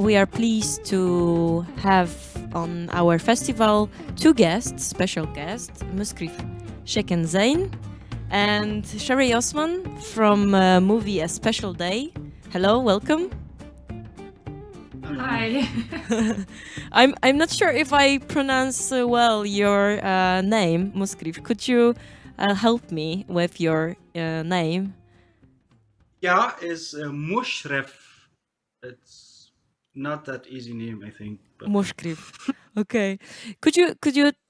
We are pleased to have on our festival two guests, special guests, Muschirf Shekh Zeyn and Sharyhan Osman from movie A Special Day. Hello, welcome. Hi. I'm not sure if I pronounce well your name, Muschirf. Could you help me with your name? Yeah, it's Muschirf. It's not that easy name, I think. But Muschirf. Okay. Could you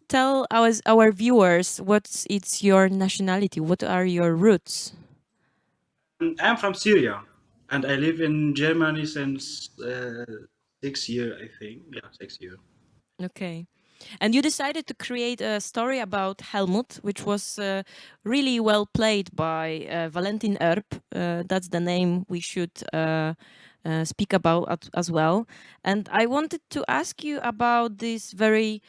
tell our viewers what's it's your nationality? What are your roots? I'm from Syria, and I live in Germany since 6 years, I think. Yeah, 6 years. Okay. And you decided to create a story about Helmut, which was really well played by Valentin Erb. That's the name we should speak about as well. And I wanted to ask you about this very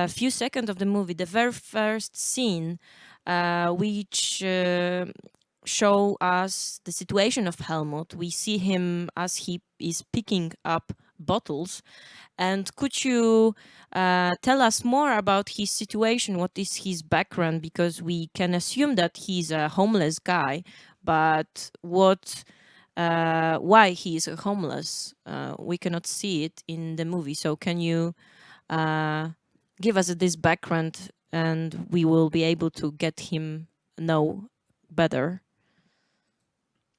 few seconds of the movie, the very first scene, which show us the situation of Helmut. We see him as he is picking up bottles. And could you tell us more about his situation? What is his background? Because we can assume that he's a homeless guy, but why he is homeless? We cannot see it in the movie. So can you give us this background, and we will be able to get him know better?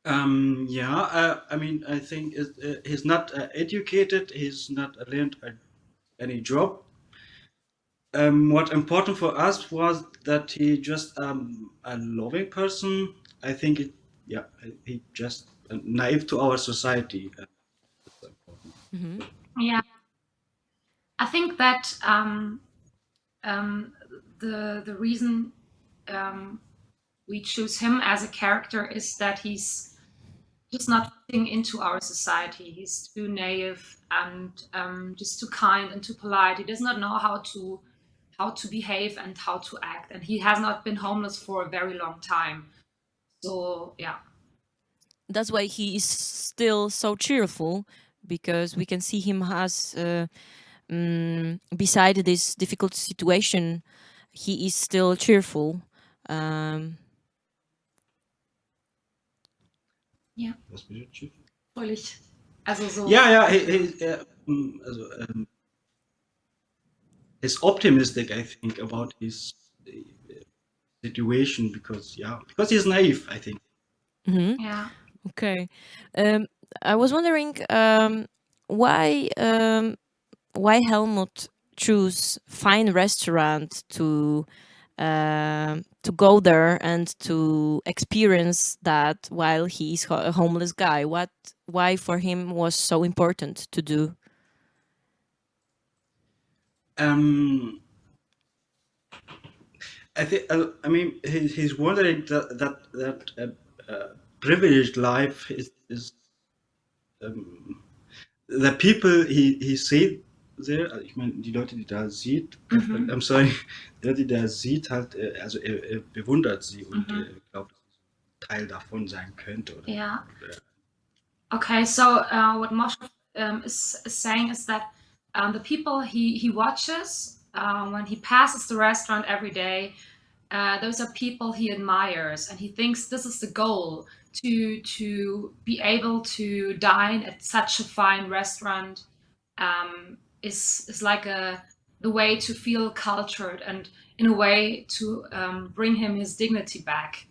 I mean, I think he's not educated. He's not learned any job. What important for us was that he just a loving person. I think he just naive to our society. That's important. Mm-hmm. Yeah, I think that the reason we choose him as a character is that he's just not fitting into our society. He's too naive and just too kind and too polite. He does not know how to behave and how to act, and he has not been homeless for a very long time. So yeah. That's why he is still so cheerful, because we can see him as beside this difficult situation, he is still cheerful. Ja, Was bedeutet völlig. Also so. Yeah, he's optimistic, I think, about his situation because he's naive, I think. Mm-hmm. Yeah. Okay. I was wondering why Helmut choose fine restaurant to go there and to experience that while he is a homeless guy. Why for him was so important to do? I think. I mean, he's wondering that privileged life is the people he sieht there. Ich meine, die Leute, die da sieht. I'm sorry, die Leute, die da sieht, halt, also er bewundert sie und glaubt, dass sie Teil davon sein könnte. Oder, Yeah. oder, Okay, so what Muschirf is saying is that the people he watches when he passes the restaurant every day, those are people he admires, and he thinks this is the goal to be able to dine at such a fine restaurant is like the way to feel cultured and in a way to bring him his dignity back.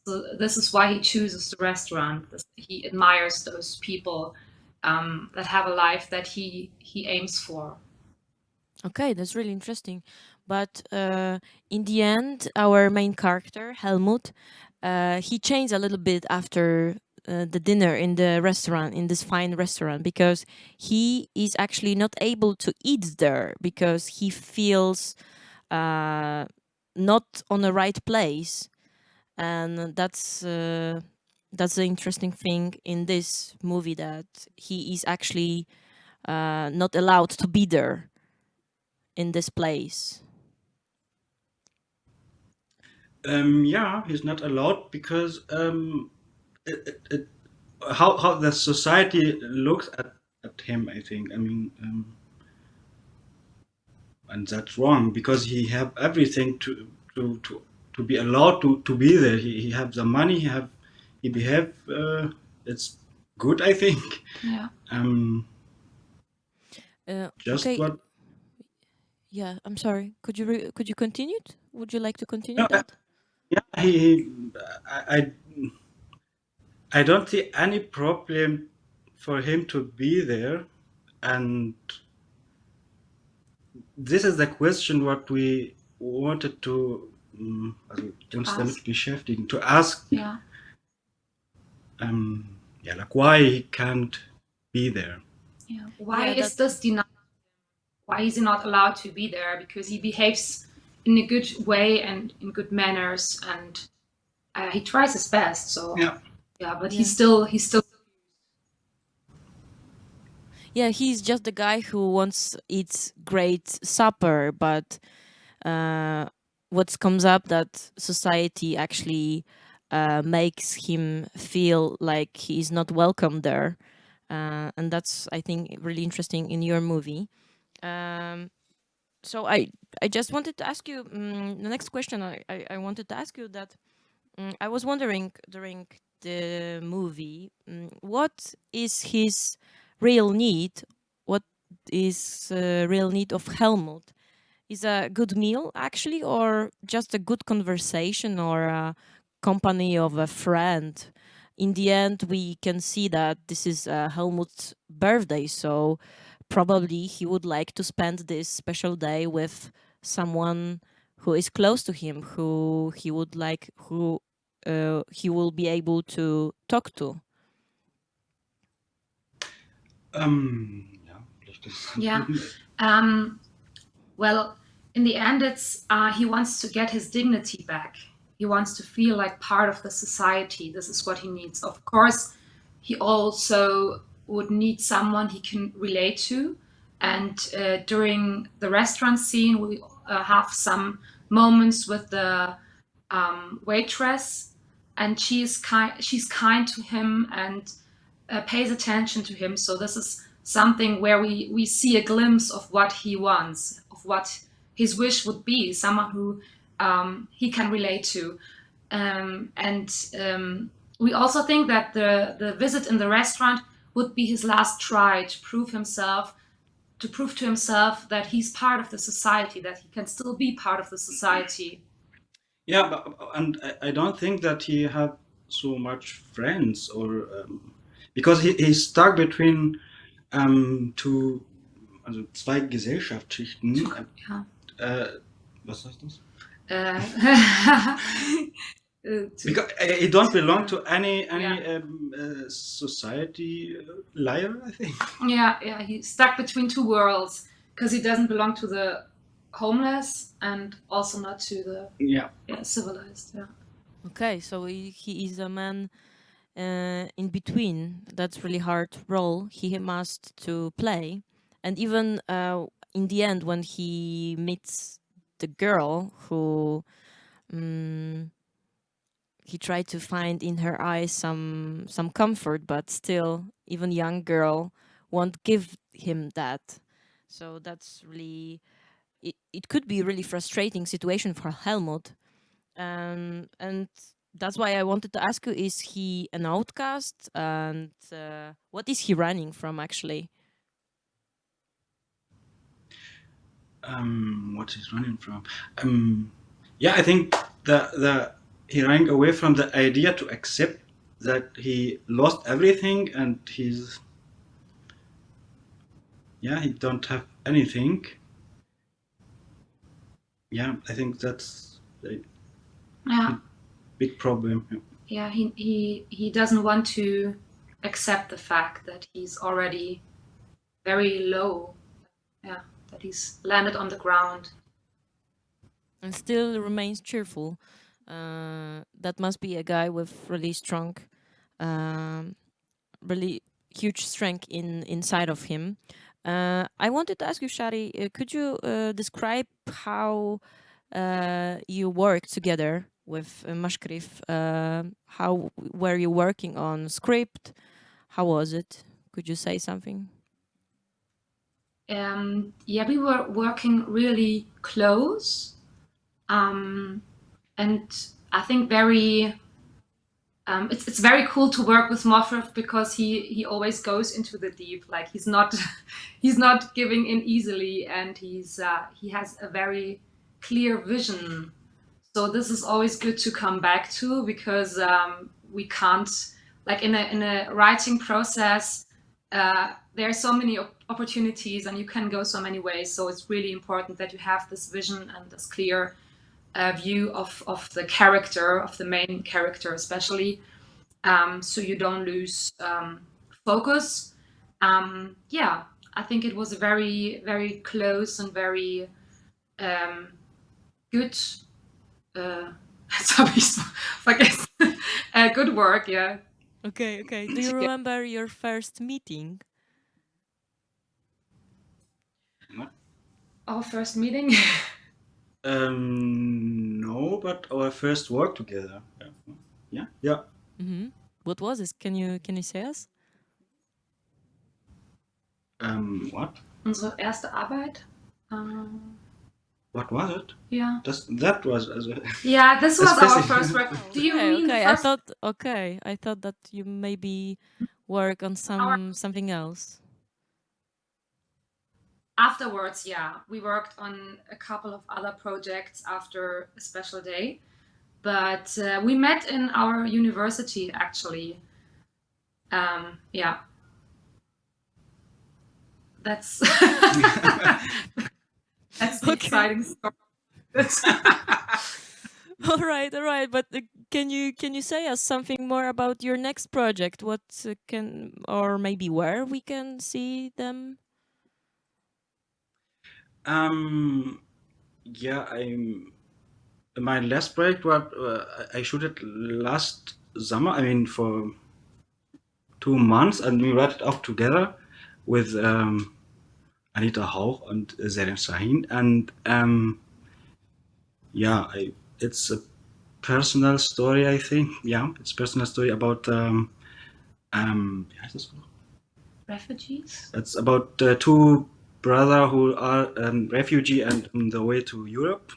So this is why he chooses the restaurant. He admires those people that have a life that he aims for. Okay, that's really interesting. But in the end, our main character, Helmut, he changed a little bit after the dinner in the restaurant, in this fine restaurant, because he is actually not able to eat there because he feels not on the right place. And that's the interesting thing in this movie, that he is actually not allowed to be there in this place. He's not allowed because how the society looks at at him, I think. I mean, and that's wrong because he have everything to be allowed to be there. He have the money. He behave. It's good, I think. Yeah. Just okay. what. Yeah, I'm sorry. Could you continue? Would you like to continue No, that? yeah, I don't see any problem for him to be there, and this is the question what we wanted to also uns damit beschäftigen, to ask. Yeah. Yeah, like why he can't be there. Yeah. Why is this denied? Why is he not allowed to be there? Because he behaves in a good way and in good manners, and he tries his best. So but he's still. Yeah, he's just the guy who wants eats great supper, but what comes up that society actually makes him feel like he is not welcome there, and that's, I think, really interesting in your movie. So I just wanted to ask you the next question. I wanted to ask you that I was wondering during the movie, what is his real need? What is real need of Helmut? Is a good meal actually, or just a good conversation, or a company of a friend? In the end, we can see that this is Helmut's birthday, so probably he would like to spend this special day with someone who is close to him, who he would like, who he will be able to talk to. Yeah. Well, in the end, it's he wants to get his dignity back. He wants to feel like part of the society. This is what he needs. Of course, he also would need someone he can relate to. And during the restaurant scene, we have some moments with the waitress, and she's kind to him and pays attention to him. So this is something where we see a glimpse of what he wants, of what his wish would be, someone who he can relate to. We also think that the visit in the restaurant would be his last try to prove to himself that he's part of the society, that he can still be part of the society. Yeah, and I don't think that he have so much friends, or because he's stuck between zwei Gesellschaftsschichten. Ja. Was heißt das? Because he don't belong to any society layer, I think. Yeah, he's stuck between two worlds because he doesn't belong to the homeless and also not to the civilized. Yeah. Okay, so he is a man in between. That's really hard role he must to play, and even in the end when he meets the girl who he tried to find in her eyes some comfort, but still even young girl won't give him that. So that's really it could be a really frustrating situation for Helmut, and that's why I wanted to ask you, is he an outcast, and what is he running from actually? What he's running from? Yeah, I think he ran away from the idea to accept that he lost everything and he don't have anything. Yeah, I think that's a big problem. Yeah, he doesn't want to accept the fact that he's already very low. Yeah, that he's landed on the ground. And still remains cheerful. That must be a guy with really strong, really huge strength inside of him. I wanted to ask you, Shari, could you describe how you work together with Muschirf? How were you working on script? How was it? Could you say something? yeah, we were working really close, and I think very. It's very cool to work with Muschirf because he always goes into the deep. Like he's not he's not giving in easily, and he has a very clear vision. So this is always good to come back to because we can't, like in a writing process. There are so many opportunities, and you can go so many ways. So it's really important that you have this vision and this clear view of the character, of the main character especially, so you don't lose focus. Yeah, I think it was a very, very close and very good, jetzt habe ich's vergessen. Good work, yeah. Okay, okay. Do you remember your first meeting? What? Our first meeting? No, but our first work together. Yeah. Yeah. Mm-hmm. What was it? Can you say us? What? Unsere erste Arbeit? What was it? Yeah. That was Yeah, this was our Especially- first work. Do you Okay, mean the okay. first? I thought that you maybe work on something else. Afterwards, yeah, we worked on a couple of other projects after a special day, but we met in our university actually. Yeah, that's that's the Okay. exciting story. All right. But can you say us something more about your next project? What can, or maybe where we can see them? Yeah, my last project, what I shot it last summer. I mean, for 2 months, and we wrote it up together with Anita Hauch and Sharyhan, and yeah, it's a personal story. I think, yeah, it's a personal story about wie heißt das? Refugees? It's about two brothers who are refugee and on the way to Europe.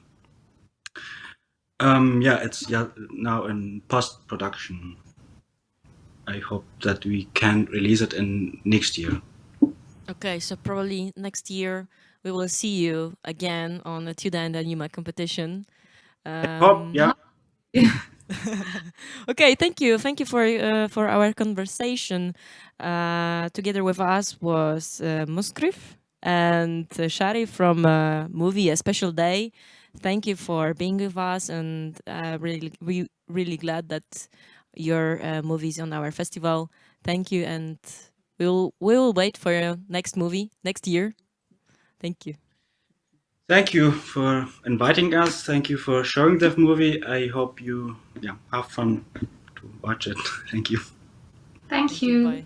Yeah, it's now in post-production. I hope that we can release it in next year. Okay, so probably next year we will see you again on the Etiuda&Anima competition. Yeah. Okay, thank you for our conversation. Together with us was Muschirf and Shari from movie A Special Day. Thank you for being with us, and we really glad that your movie is on our festival. Thank you, and we will wait for your next movie next year. Thank you. Thank you for inviting us. Thank you for showing the movie. I hope you have fun to watch it. Thank you. Thank you. Bye.